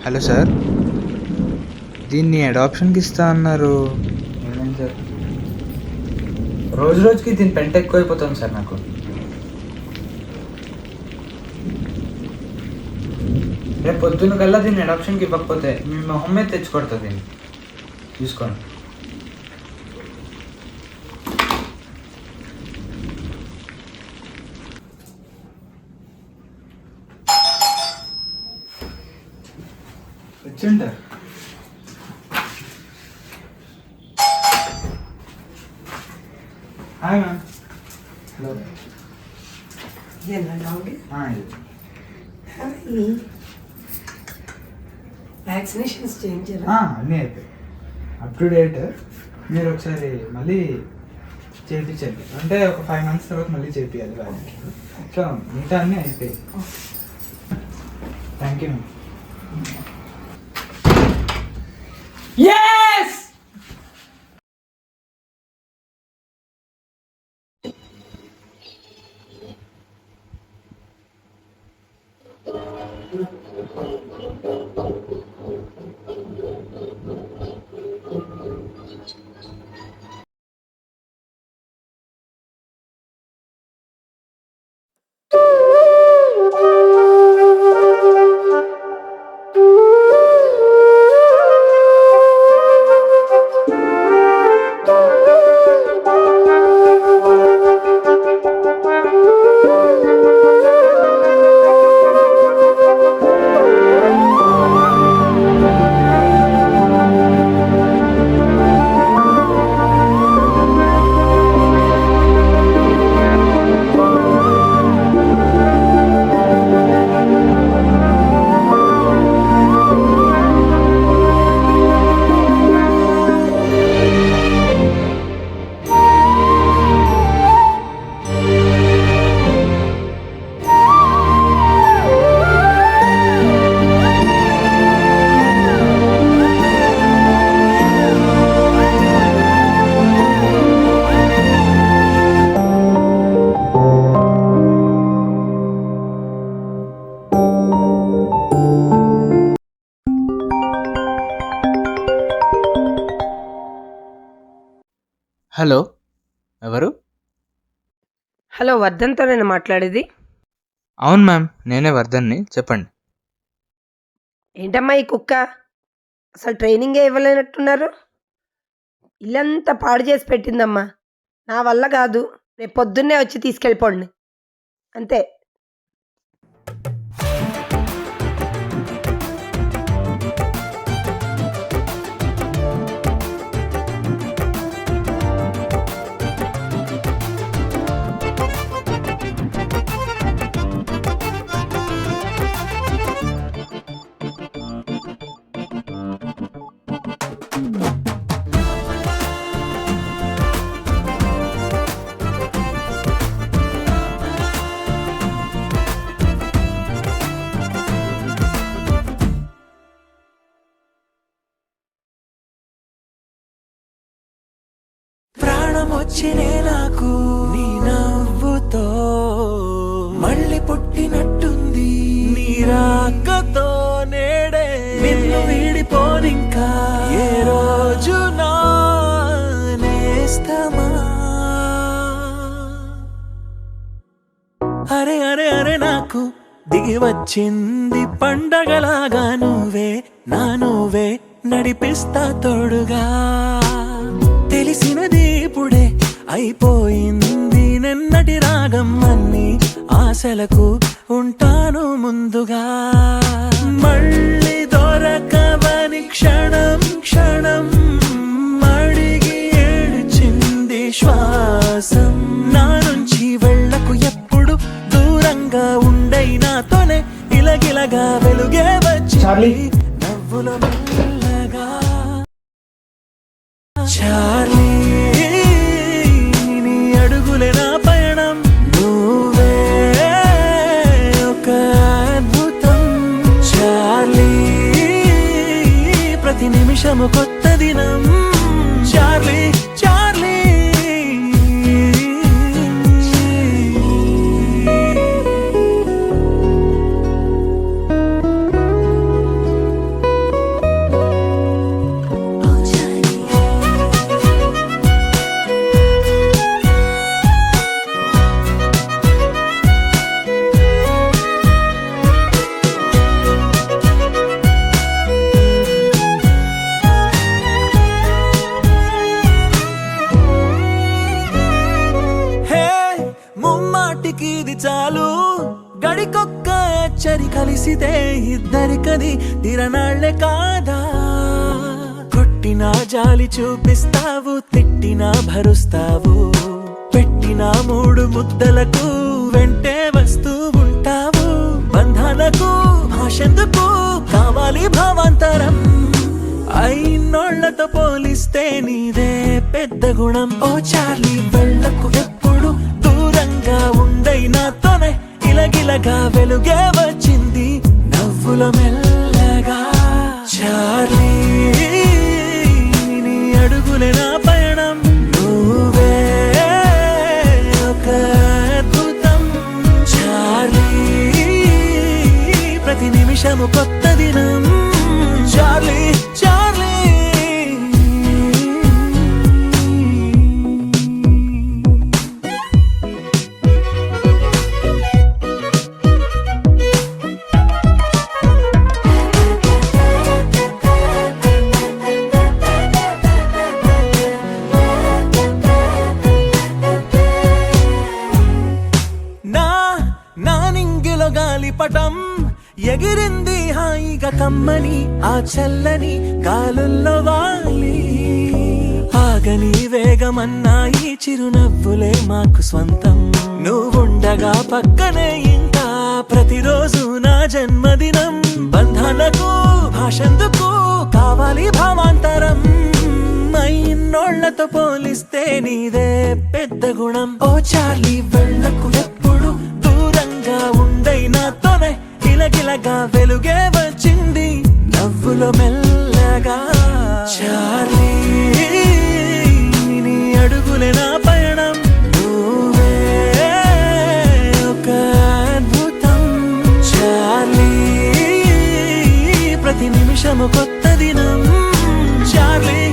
Hello sir, దీన్ని అడాప్షన్కి ఇస్తా అన్నారు. ఏమైంది సార్? రోజు రోజుకి దీని పెంట ఎక్కువైపోతుంది సార్ నాకు. రేపు పొద్దున్న కల్లా దీన్ని అడాప్షన్కి ఇవ్వకపోతే మీ మొహం మీద తెచ్చుకొడుతుంది. దీన్ని చూసుకోండి. వచ్చింటారు. Hi ma'am. హలో. వ్యాక్సినేషన్స్ చేయించారా? అన్నీ అయిపోయాయి, అప్ టు డేట్. మీరు ఒకసారి మళ్ళీ చేయించండి, అంటే ఒక 5 months తర్వాత మళ్ళీ చేయించాలి వాళ్ళకి. సో మిగతా అన్నీ అయిపోయాయి. Thank you ma'am. Yes! Hello, ఎవరు? హలో, వర్ధన్తో నేను మాట్లాడేది. అవును మ్యామ్, నేనే వర్ధన్ని, చెప్పండి. ఏంటమ్మా ఈ కుక్క? అసలు ట్రైనింగే ఇవ్వలేనట్టున్నారు. ఇల్లంతా పాడు చేసి పెట్టిందమ్మా. నా వల్ల కాదు, రేపు పొద్దున్నే వచ్చి తీసుకెళ్ళిపోండి అంతే. ప్రాణమొచ్చినే నాకు నీ నవ్వుతో, మళ్ళీ పుట్టినట్టుంది నీ రాకతో. నేడే నిన్ను వీడిపోనింకా ఏ రోజు నా నేస్తమా. అరే అరే అరే నాకు దిగి వచ్చింది పండగలాగా నువ్వే నువ్వే నడిపిస్తా తోడుగా. తెలిసినది ఇప్పుడే అయిపోయింది నిన్నటి రాగం అన్ని ఆశలకు ఉంటాను ముందుగా. మళ్ళీ దొరకవని క్షణం క్షణం అడిగి ఏడ్చింది శ్వాసం. నా నుంచి వెళ్ళకు ఎప్పుడు దూరంగా ఉండై నాతోనే ఇలగిలగా వెలుగే వచ్చి నవ్వుల మెల్లగా. చార్లీ నీ అడుగులే నా పయనం, నువ్వే ఒక అద్భుతం. చార్లీ ప్రతి నిమిషము కొత్త దినం. చార్లీ చార్లీ కలిసితే ఇద్దరికది తిరనాళ్లే కాదా కొట్టినా జాలి చూపిస్తావు తిట్టినా భరుస్తావు పెట్టినా 3 ముద్దలకు వెంటే వస్తూ ఉంటావు బంధాలకు భాషెందుకు కావాలి భావాంతరం అయినోళ్లతో పోలిస్తే నీదే పెద్ద గుణం ఓ చార్లీ వెళ్ళకు ఎప్పుడు దూరంగా ఉండై నాతోనే ఇలగిలగా వెలుగే వచ్చింది నవ్వుల మెల్లగా చార్లీ నీ అడుగులే నా పయనం నువ్వే ఒక అద్భుతం చార్లీ ప్రతి నిమిషము కొత్త దినం చార్లీ చార్లీ నా నింగిలో గాలిపటం ఎగిరింది హాయిగా కమ్మని ఆ చల్లని గాలుల్లో వాలి ఆగని వేగమన్నాయి చిరునవ్వులే మాకు స్వంతం నువ్వుండగా పక్కనే ఇంకా ప్రతిరోజు నా జన్మదినం బంధాలకు భాషెందుకు కావాలి భావాంతరం అయినోళ్లతో పోలిస్తే నీదే పెద్ద గుణం ఓ చార్లీ వెళ్ళకు ఎప్పుడు దూరంగా ఉండై నాతోనే గిలగిలగా వెలుగే వచ్చింది నవ్వులో మెల్లగా చార్లీ నీ అడుగులే నా పయనం నువ్వే ఒక అద్భుతం చార్లీ ప్రతి నిమిషము కొత్త దినం చార్లీ